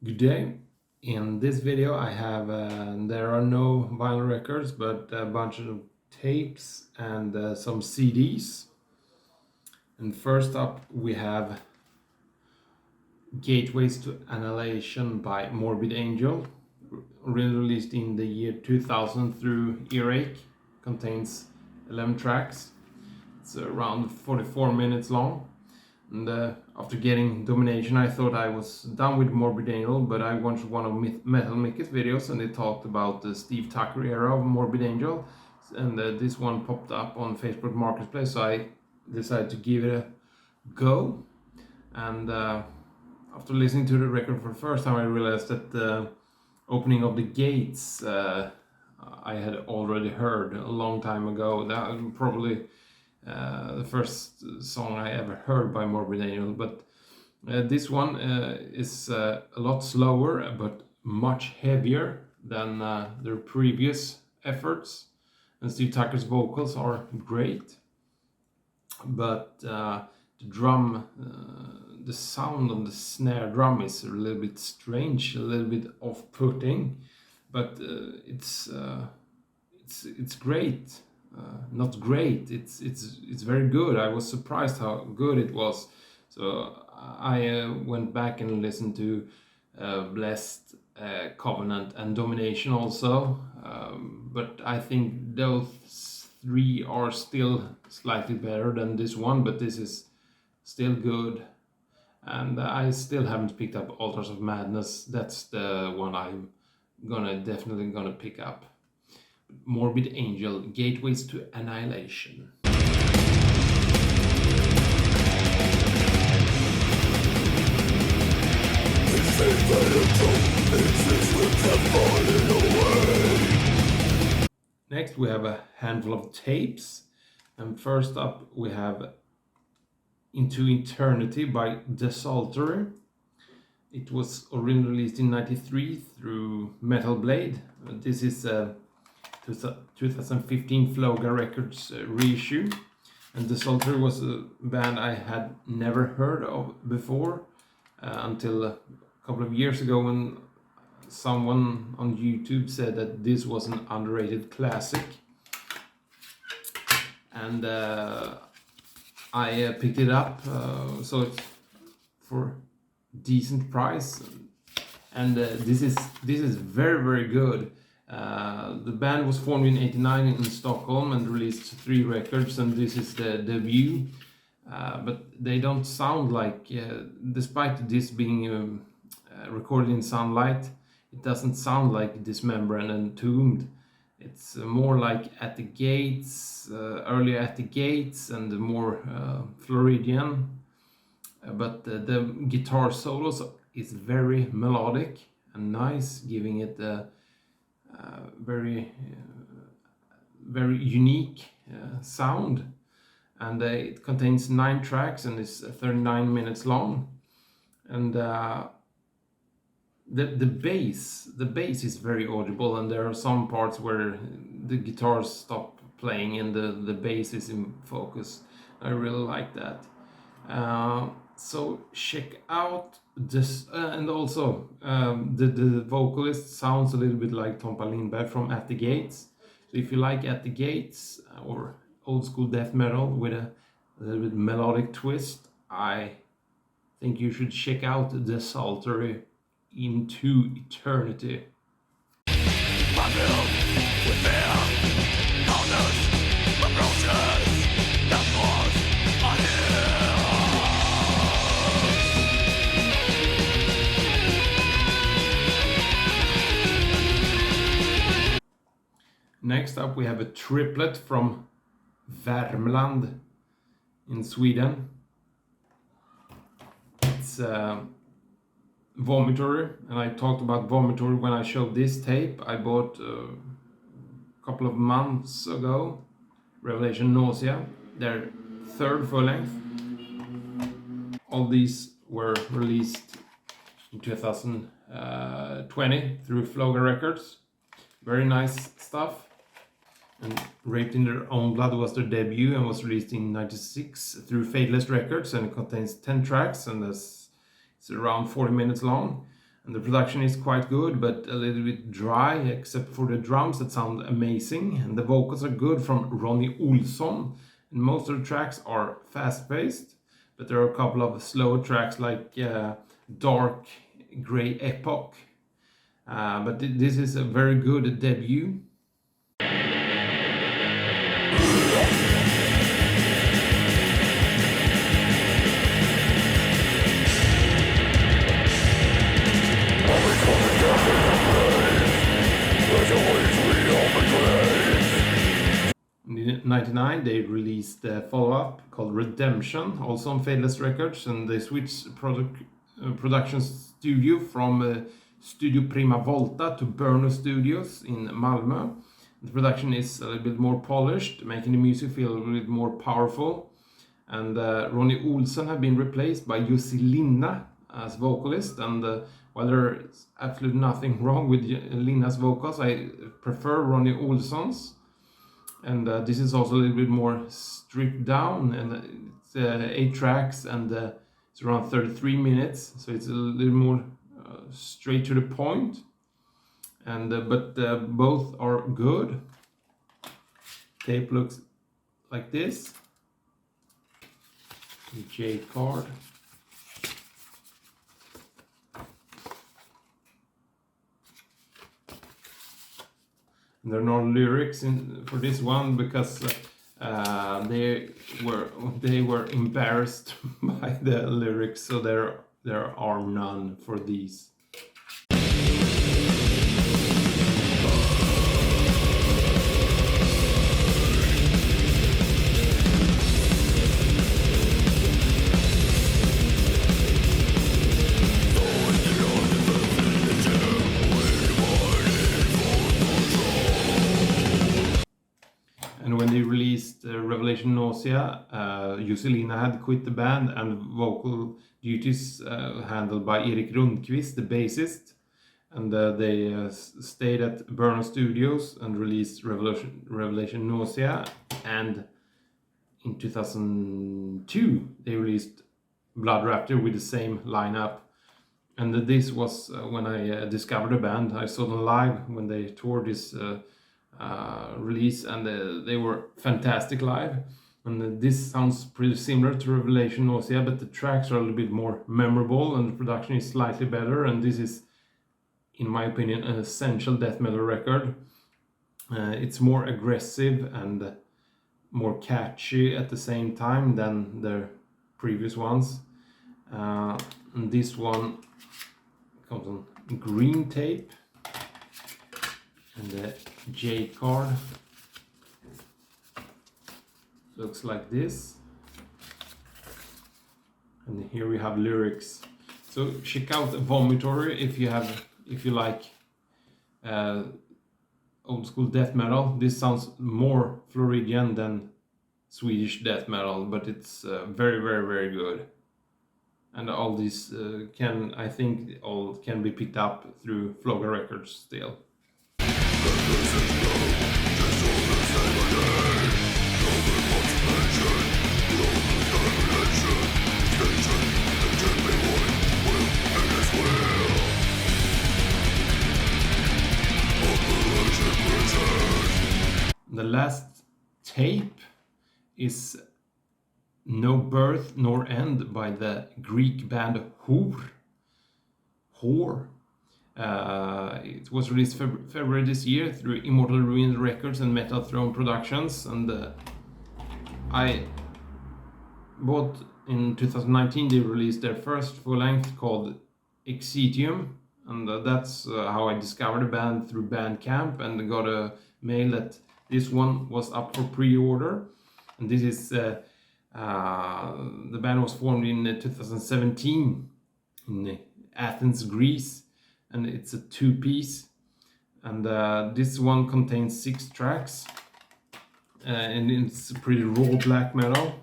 Good day. In this video I have, there are no vinyl records but a bunch of tapes and some CDs. And first up we have Gateways to Annihilation by Morbid Angel, released in the year 2000 through Earache. Contains 11 tracks. It's around 44 minutes long. And after getting Domination, I thought I was done with Morbid Angel, but I watched one of Metal Mickey's videos and they talked about the Steve Tucker era of Morbid Angel. And this one popped up on Facebook Marketplace, so I decided to give it a go. And after listening to the record for the first time, I realized that the opening of the gates I had already heard a long time ago. That was probably the first song I ever heard by Morbid Angel, but this one is a lot slower but much heavier than their previous efforts, and Steve Tucker's vocals are great, but the drum, the sound on the snare drum is a little bit strange, a little bit off-putting, but it's great. Not great. It's very good. I was surprised how good it was. So I went back and listened to Blessed, Covenant, and Domination also. But I think those three are still slightly better than this one. But this is still good. And I still haven't picked up Altars of Madness. That's the one I'm definitely gonna pick up. Morbid Angel, Gateways to Annihilation. Next we have a handful of tapes, and first up we have Into Eternity by Desultory. It was originally released in '93 through Metal Blade. This is a 2015 Floga Records reissue, and Desultory was a band I had never heard of before until a couple of years ago when someone on YouTube said that this was an underrated classic, and I picked it up, so it's for decent price, and this is very good. The band was formed in '89 in Stockholm and released 3 records, and this is the debut. But they don't sound like, despite this being recorded in sunlight, it doesn't sound like Dismembered and Entombed. It's more like At the Gates, earlier At the Gates, and more Floridian. But the guitar solos is very melodic and nice, giving it a very unique sound, and it contains 9 tracks and is 39 minutes long. And the bass is very audible, and there are some parts where the guitars stop playing and the bass is in focus. I really like that. So check out this, and also the vocalist sounds a little bit like Tompa Lindberg from At the Gates. So if you like At the Gates or old school death metal with a little bit melodic twist, I think you should check out the Desultory, Into Eternity. Next up we have a triplet from Varmland in Sweden. It's Vomitory, and I talked about Vomitory when I showed this tape I bought a couple of months ago. Revelation Nausea, their 3rd full length. All these were released in 2020 through Floga Records. Very nice stuff. And Raped in Their Own Blood was their debut and was released in '96 through Faithless Records, and it contains 10 tracks and it's around 40 minutes long. And the production is quite good, but a little bit dry, except for the drums that sound amazing. And the vocals are good from Ronnie Olsson. And most of the tracks are fast-paced, but there are a couple of slow tracks like Dark Grey Epoch. But this is a very good debut. In 1999 they released a follow-up called Redemption, also on Fadeless Records, and they switched production studio from Studio Prima Volta to Berno Studios in Malmö. The production is a little bit more polished, making the music feel a little bit more powerful. And Ronnie Olsson have been replaced by Jussi Linna as vocalist, and while there's absolutely nothing wrong with Linna's vocals, I prefer Ronnie Olsson's. And this is also a little bit more stripped down, and it's 8 tracks, and it's around 33 minutes, so it's a little more straight to the point. And but both are good. Tape looks like this. The J card. There are no lyrics for this one because they were embarrassed by the lyrics, so there are none for these. And when they released Revelation Nausea, Jussi Linna had quit the band, and vocal duties handled by Erik Rundqvist, the bassist. And they stayed at Berno Studios and released Revelation Nausea. And in 2002, they released Blood Raptor with the same lineup. And this was when I discovered the band. I saw them live when they toured this release, and they were fantastic live. And this sounds pretty similar to Revelation Nausea, but the tracks are a little bit more memorable and the production is slightly better. And this is, in my opinion, an essential death metal record. It's more aggressive and more catchy at the same time than their previous ones. And this one comes on green tape, and the J card looks like this. And here we have lyrics. So check out Vomitory if you like old school death metal. This sounds more Floridian than Swedish death metal, but it's very, very, very good. And all these I think all can be picked up through Floga Records still. The last tape is No Birth Nor End by the Greek band Whore. It was released February this year through Immortal Ruin Records and Metal Throne Productions, and I bought in 2019. They released their first full length called Exitium, and that's how I discovered the band through Bandcamp, and got a mail that this one was up for pre-order. And this is the band was formed in 2017 in Athens, Greece, and it's a 2-piece. And this one contains 6 tracks, and it's pretty raw black metal.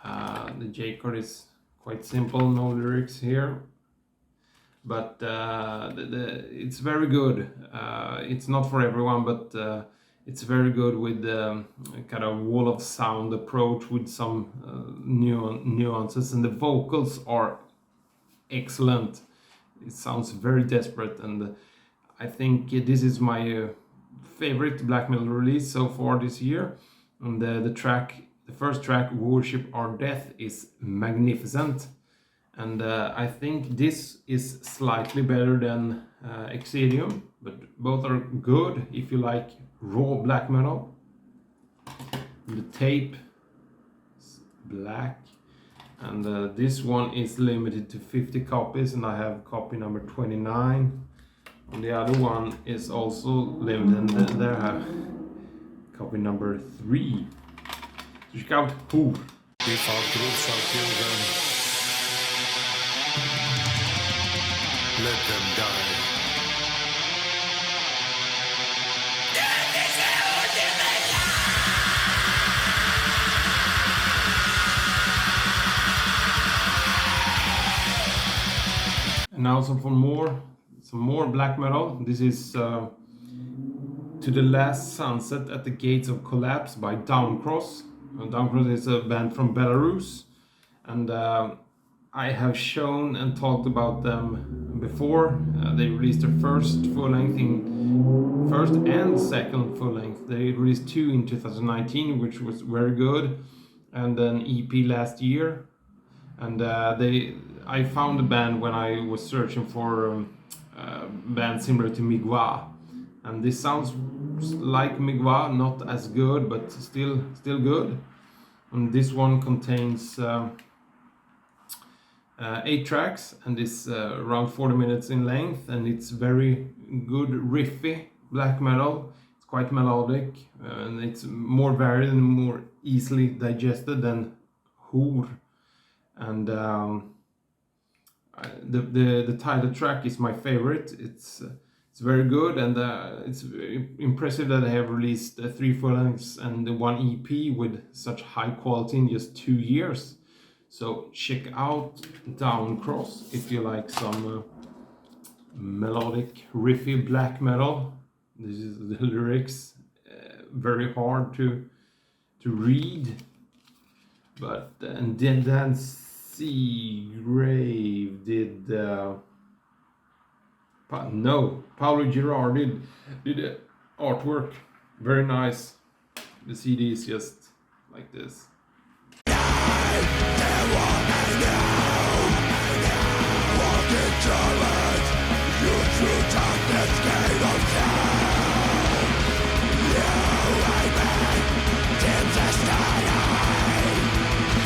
The J chord is quite simple, no lyrics here, but it's very good. It's not for everyone, but it's very good with kind of wall of sound approach with some nuances, and the vocals are excellent. It sounds very desperate, and I think this is my favorite black metal release so far this year. And the first track, Worship Our Death, is magnificent. And I think this is slightly better than Exilium, but both are good if you like raw black metal. The tape is black, and this one is limited to 50 copies, and I have copy number 29. And the other one is also limited, and there I have copy number 3. So check out Poor. If our troops shall kill them, let them die. And now some more black metal. This is To the Last Sunset at the Gates of Collapse by Downcross. Downcross is a band from Belarus, and I have shown and talked about them before. They released their first and second full length. They released 2 in 2019, which was very good, and an EP last year. And I found the band when I was searching for band similar to Migwa, and this sounds like Migwa, not as good, but still good. And this one contains 8 tracks, and it's around 40 minutes in length, and it's very good riffy black metal. It's quite melodic, and it's more varied and more easily digested than Hur. And the title track is my favorite. It's very good, and it's impressive that they have released 3 full lengths and 1 EP with such high quality in just 2 years. So check out Downcross if you like some melodic, riffy black metal. This is the lyrics, very hard to read, but and then Seagrave did. Paolo Girardi did artwork. Very nice. The CD is just like this.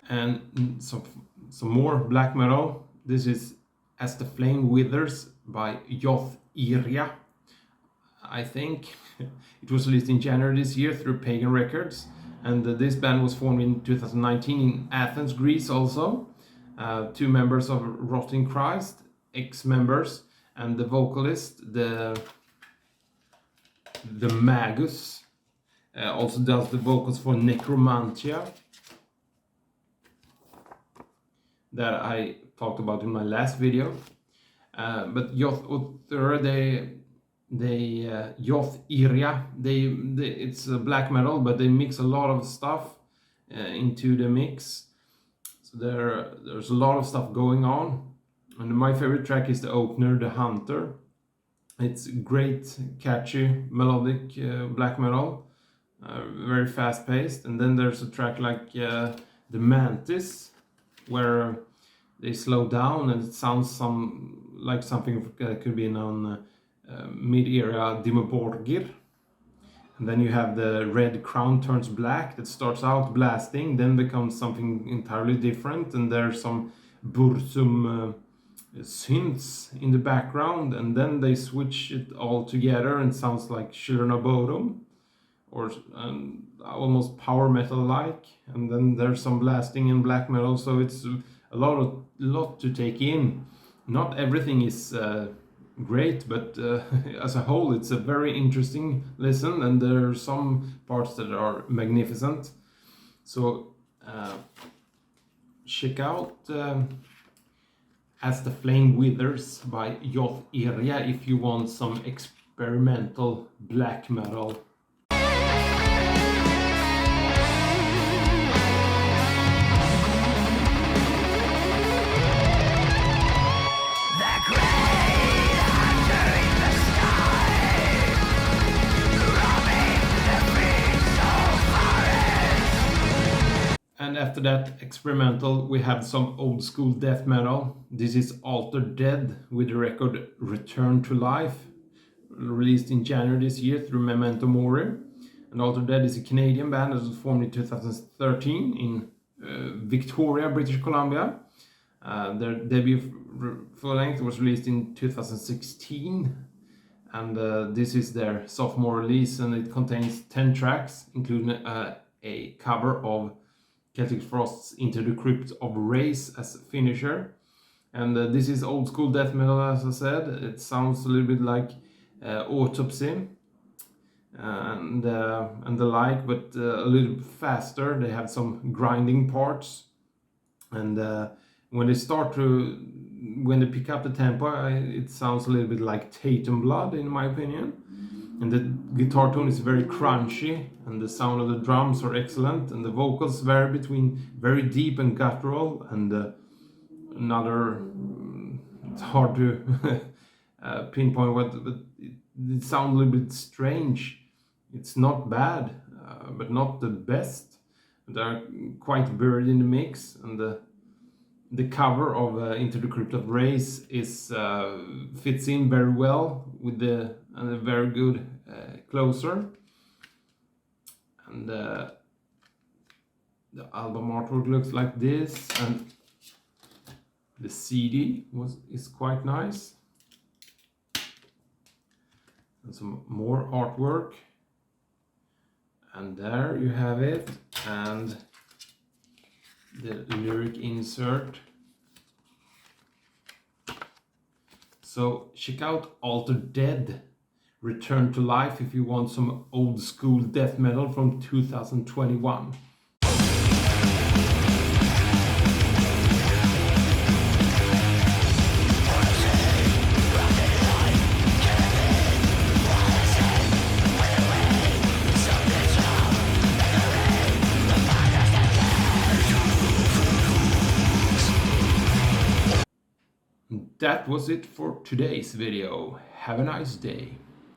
And some more black metal. This is As the Flame Withers by Yoth Iria. I think it was released in January this year through Pagan Records, and this band was formed in 2019 in Athens, Greece also. 2 members of Rotting Christ, ex-members, and the vocalist, the Magus, also does the vocals for Necromantia, that I talked about in my last video. But Yoth Iria, it's black metal, but they mix a lot of stuff into the mix. So there's a lot of stuff going on. And my favorite track is the opener, The Hunter. It's great, catchy, melodic black metal, very fast paced. And then there's a track like The Mantis, where they slow down and it sounds like something that could be on mid-era Dimmu Borgir. And then you have the Red Crown Turns Black that starts out blasting, then becomes something entirely different, and there's some Burzum synths in the background, and then they switch it all together and sounds like Children of Bodom, or almost power metal like. And then there's some blasting in black metal, so it's a lot to take in. Not everything is great, but as a whole it's a very interesting listen, and there are some parts that are magnificent. So check out As the Flame Withers by Yoth Iria if you want some experimental black metal. The grave And after that experimental, we have some old school death metal. This is Altered Dead with the record Return to Life, released in January this year through Memento Mori. And Altered Dead is a Canadian band that was formed in 2013 in Victoria, British Columbia. Their debut full length was released in 2016, and this is their sophomore release, and it contains 10 tracks, including a cover of Celtic Frost's Into the Crypt of Race as a finisher. And this is old school death metal, as I said. It sounds a little bit like Autopsy and the like, but a little bit faster. They have some grinding parts, and when they pick up the tempo, it sounds a little bit like Tatum Blood, in my opinion. And the guitar tone is very crunchy, and the sound of the drums are excellent, and the vocals vary between very deep and guttural, and another, it's hard to pinpoint what, but it sounds a little bit strange. It's not bad, but not the best. They're quite buried in the mix, and the cover of Into the Crypt of Race is fits in very well with a very good closer. And the album artwork looks like this, and the CD is quite nice. And some more artwork. And there you have it, and the lyric insert. So check out Altered Dead, Return to Life, if you want some old school death metal from 2021. That was it for today's video. Have a nice day.